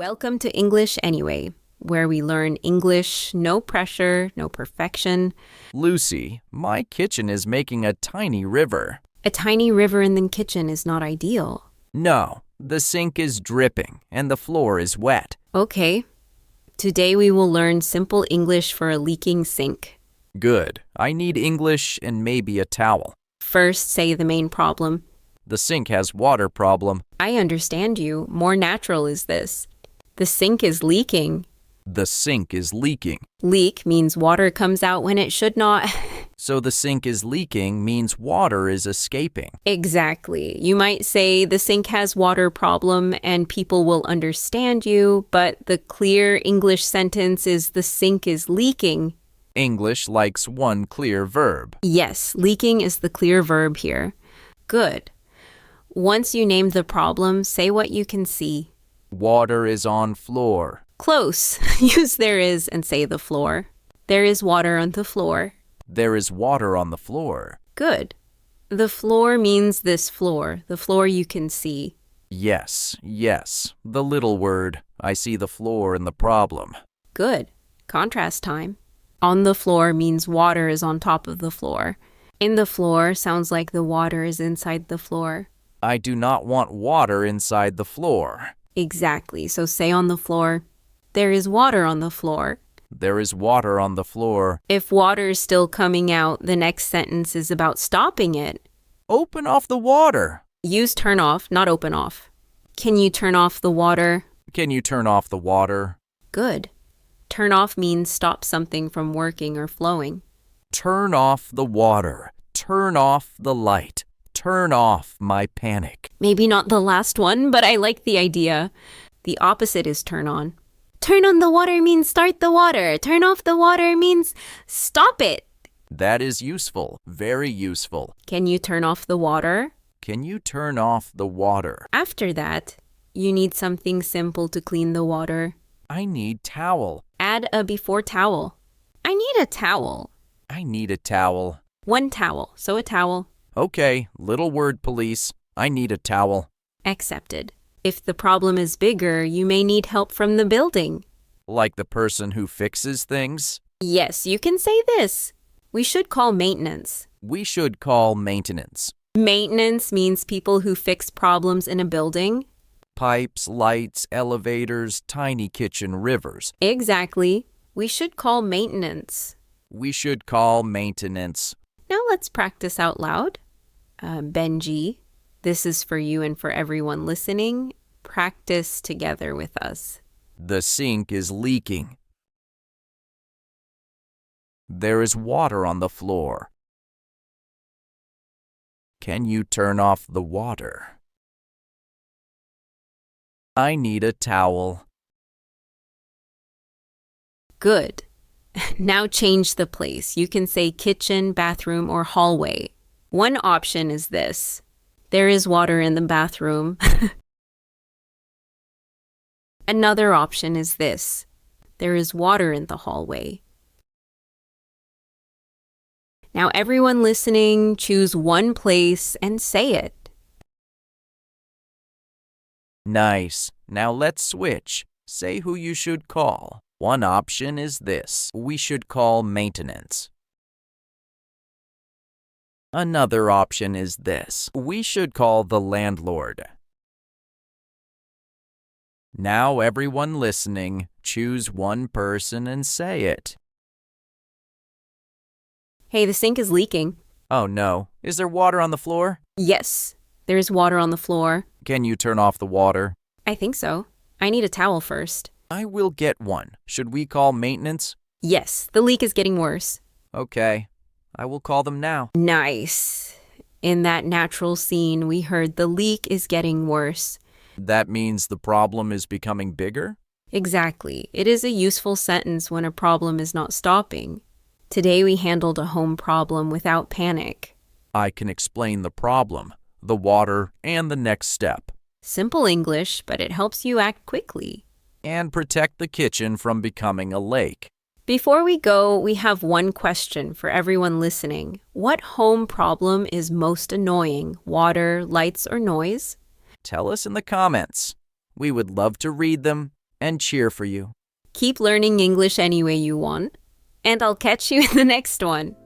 Welcome to English Anyway, where we learn English, no pressure, no perfection. Lucy, my kitchen is making a tiny river. A tiny river in the kitchen is not ideal. No, the sink is dripping and the floor is wet. Okay. Today we will learn simple English for a leaking sink. Good. I need English and maybe a towel. First, say the main problem. The sink has water problem. I understand you. More natural is this. The sink is leaking. The sink is leaking. Leak means water comes out when it should not. So the sink is leaking means water is escaping. Exactly. You might say the sink has water problem and people will understand you, but the clear English sentence is the sink is leaking. English likes one clear verb. Yes, leaking is the clear verb here. Good. Once you name the problem, say what you can see. Water is on floor. Close. Use there is and say the floor. There is water on the floor. There is water on the floor. Good. The floor means this floor, the floor you can see. Yes, the little word. I see the floor in the problem. Good. Contrast time. On the floor means water is on top of the floor. In the floor sounds like the water is inside the floor. I do not want water inside the floor. Exactly. So say on the floor. There is water on the floor. There is water on the floor. If water is still coming out, the next sentence is about stopping it. Open off the water. Use turn off, not open off. Can you turn off the water? Can you turn off the water? Good. Turn off means stop something from working or flowing. Turn off the water. Turn off the light. Turn off my panic. Maybe not the last one, but I like the idea. The opposite is turn on. Turn on the water means start the water. Turn off the water means stop it. That is useful. Very useful. Can you turn off the water? Can you turn off the water? After that, you need something simple to clean the water. I need towel. Add a before towel. I need a towel. I need a towel. One towel, so a towel. Okay, little word police. I need a towel. Accepted. If the problem is bigger, you may need help from the building. Like the person who fixes things? Yes, you can say this. We should call maintenance. We should call maintenance. Maintenance means people who fix problems in a building. Pipes, lights, elevators, tiny kitchen rivers. Exactly. We should call maintenance. We should call maintenance. Now let's practice out loud. Benji, this is for you and for everyone listening. Practice together with us. The sink is leaking. There is water on the floor. Can you turn off the water? I need a towel. Good. Now change the place. You can say kitchen, bathroom, or hallway. One option is this. There is water in the bathroom. Another option is this. There is water in the hallway. Now everyone listening, choose one place and say it. Nice. Now let's switch. Say who you should call. One option is this. We should call maintenance. Another option is this. We should call the landlord. Now everyone listening, choose one person and say it. Hey, the sink is leaking. Oh no. Is there water on the floor? Yes, there is water on the floor. Can you turn off the water? I think so. I need a towel first. I will get one. Should we call maintenance? Yes, the leak is getting worse. Okay. I will call them now. Nice. In that natural scene, we heard the leak is getting worse. That means the problem is becoming bigger? Exactly. It is a useful sentence when a problem is not stopping. Today we handled a home problem without panic. I can explain the problem, the water, and the next step. Simple English, but it helps you act quickly. And protect the kitchen from becoming a lake. Before we go, we have one question for everyone listening. What home problem is most annoying? Water, lights, or noise? Tell us in the comments. We would love to read them and cheer for you. Keep learning English any way you want, and I'll catch you in the next one.